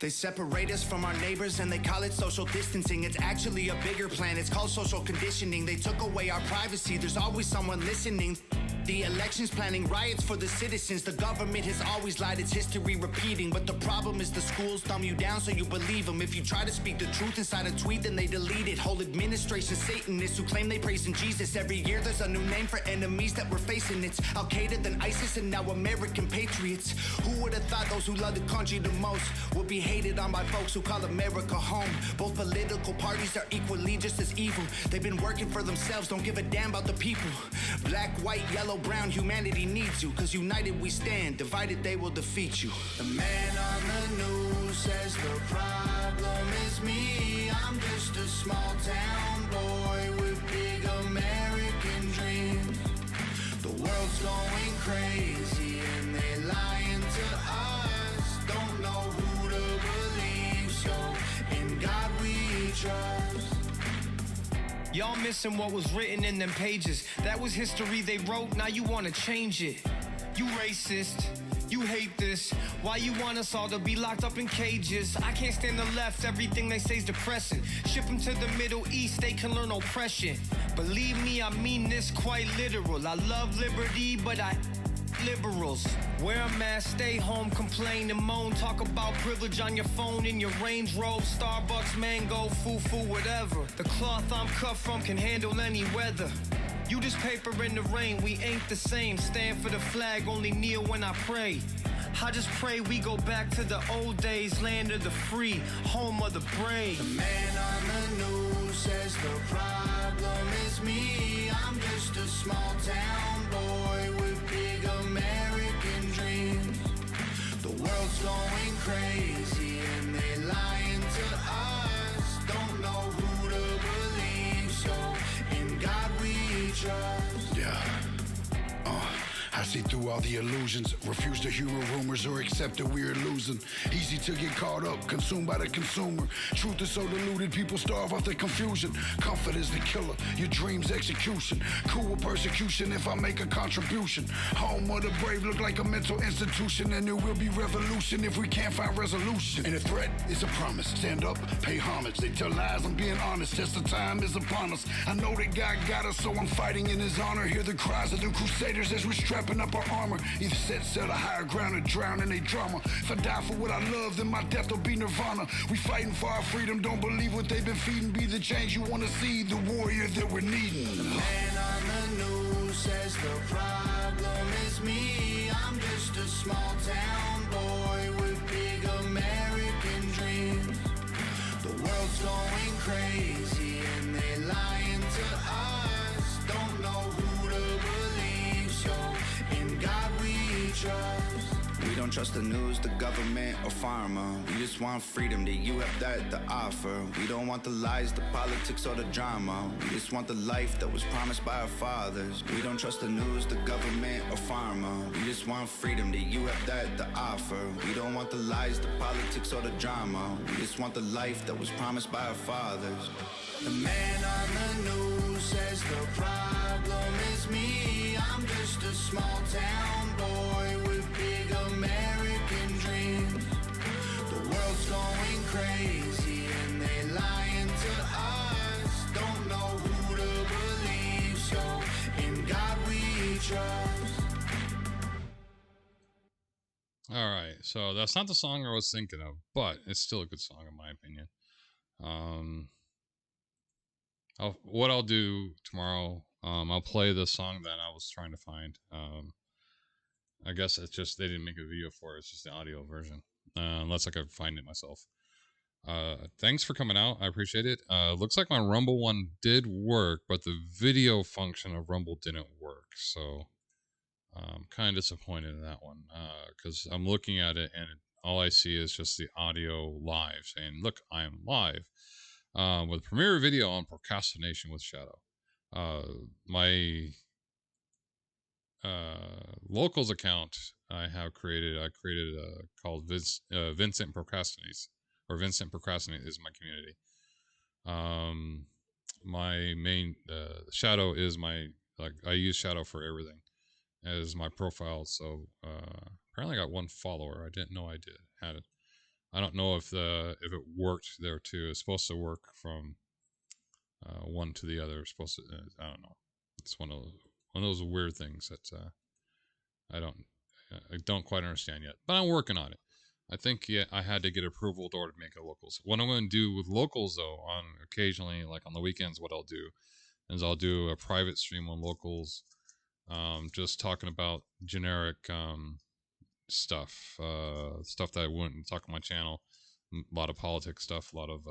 S14: They separate us from our neighbors and they call it social distancing. It's actually a bigger plan, it's called social conditioning. They took away our privacy, there's always someone listening. The elections planning riots for the citizens. The government has always lied, it's history repeating. But the problem is the schools dumb you down so you believe them. If you try to speak the truth inside a tweet, then they delete it. Whole administration Satanists who claim they praise in Jesus. Every year there's a new name for enemies that we're facing. It's Al-Qaeda, then ISIS, and now American patriots. Who would have thought those who love the country the most would be hated on by folks who call America home? Both political parties are equally just as evil. They've been working for themselves, don't give a damn about the people. Black, white, yellow, brown, humanity needs you. Cause united we stand, divided they will defeat you. The man on the news says the problem is me. I'm just a small town boy with big American dreams. The world's going crazy and they lying to us. Don't know who to believe, so in God we trust.
S15: Y'all missing what was written in them pages. That was history they wrote, now you wanna change it. You racist, you hate this. Why you want us all to be locked up in cages? I can't stand the left, everything they say's depressing. Ship them to the Middle East, they can learn oppression. Believe me, I mean this quite literal. I love liberty, but I liberals. Wear a mask, stay home, complain and moan. Talk about privilege on your phone in your Range Rover, Starbucks, mango, foo-foo, whatever. The cloth I'm cut from can handle any weather. You just paper in the rain, we ain't the same. Stand for the flag, only kneel when I pray. I just pray we go back to the old days, land of the free, home of the brave.
S14: The man on the news says the problem is me. I'm just a small town boy with big American dreams. The world's going crazy and they lying to us. Don't know who to believe, so in God we trust.
S16: Yeah. I see through all the illusions, refuse to humor rumors or accept that we're losing. Easy to get caught up, consumed by the consumer. Truth is so diluted, people starve off the confusion. Comfort is the killer, your dreams execution. Cool with persecution if I make a contribution. Home of the brave look like a mental institution, and there will be revolution if we can't find resolution. And a threat is a promise, stand up, pay homage. They tell lies, I'm being honest, test the time is upon us. I know that God got us, so I'm fighting in his honor. Hear the cries of the crusaders as we strap up our armor. Either set sail to higher ground or drown in a drama. If I die for what I love, then my death will be nirvana. We fighting for our freedom, don't believe what they've been feeding. Be the change you want to see, the warrior that we're needing.
S14: The man on the news says the problem is me. I'm just a small town boy with big American dreams. The world's going crazy and they lying to us. Don't know who to believe, so in God we trust.
S17: We don't trust the news, the government, or pharma. We just want freedom that you have that to offer. We don't want the lies, the politics, or the drama. We just want the life that was promised by our fathers. We don't trust the news, the government, or pharma. We just want freedom that you have that to offer. We don't want the lies, the politics, or the drama. We just want the life that was promised by our fathers.
S14: The man on the news says the problem is me. I'm just a small town boy with big American dreams. The world's going crazy and they lying to us. Don't know who to believe, so in God we trust.
S1: Alright, so that's not the song I was thinking of, but it's still a good song in my opinion. What I'll do tomorrow, I'll play the song that I was trying to find. I guess it's just they didn't make a video for it. It's just the audio version, unless I could find it myself. Thanks for coming out. I appreciate it. Looks like my Rumble one did work, but the video function of Rumble didn't work. So I'm kind of disappointed in that one because I'm looking at it and all I see is just the audio live saying, look, I am live. With premiere video on Procrastination with Shadow. My locals account I created called Vincent Procrastinates, or Vincent Procrastinate is my community. My main Shadow is my, like, I use Shadow for everything as my profile. So apparently I got one follower. I didn't know I had it. I don't know if it worked there too. It's supposed to work from one to the other. It's supposed to. I don't know. It's one of those weird things that I don't quite understand yet. But I'm working on it. I think I had to get approval in order to make it locals. What I'm going to do with locals though, on occasionally, like on the weekends, what I'll do is I'll do a private stream on locals, just talking about generic stuff, stuff that I wouldn't talk on my channel. A lot of politics stuff, a lot of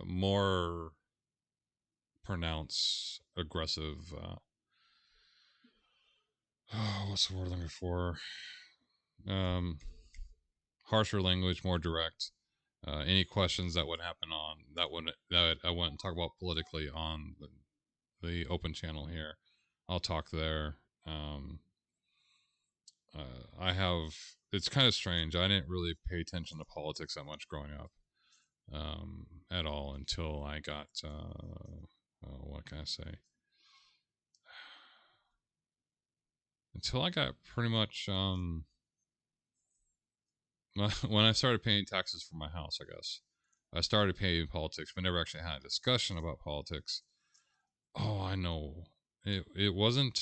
S1: more pronounced, aggressive. What's the word I'm looking for? Harsher language, more direct. Any questions that would happen on that I wouldn't talk about politically on the open channel here. I'll talk there. I have. It's kind of strange. I didn't really pay attention to politics that much growing up, at all until I got. What can I say? Until I got pretty much when I started paying taxes for my house, I guess I started paying politics, but never actually had a discussion about politics. Oh, I know. It wasn't.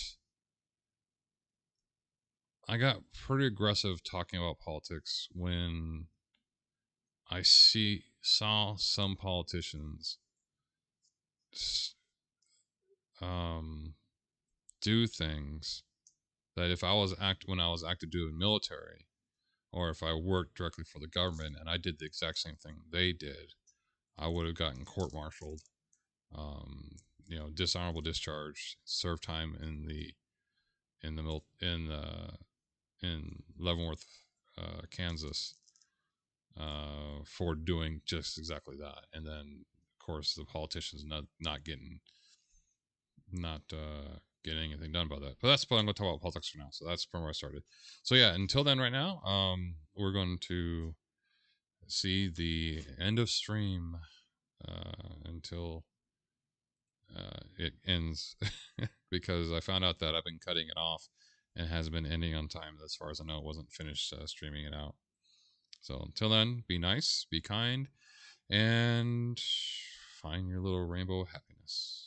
S1: I got pretty aggressive talking about politics when I saw some politicians do things that if I was when I was active duty military, or if I worked directly for the government and I did the exact same thing they did, I would have gotten court-martialed, dishonorable discharge, serve time in Leavenworth, Kansas, for doing just exactly that. And then, of course, the politicians not getting anything done about that. But that's what I'm going to talk about politics for now. So that's from where I started. So yeah, until then, right now, we're going to see the end of stream until it ends, because I found out that I've been cutting it off and has been ending on time. As far as I know, it wasn't finished streaming it out. So until then, be nice, be kind, and find your little rainbow of happiness.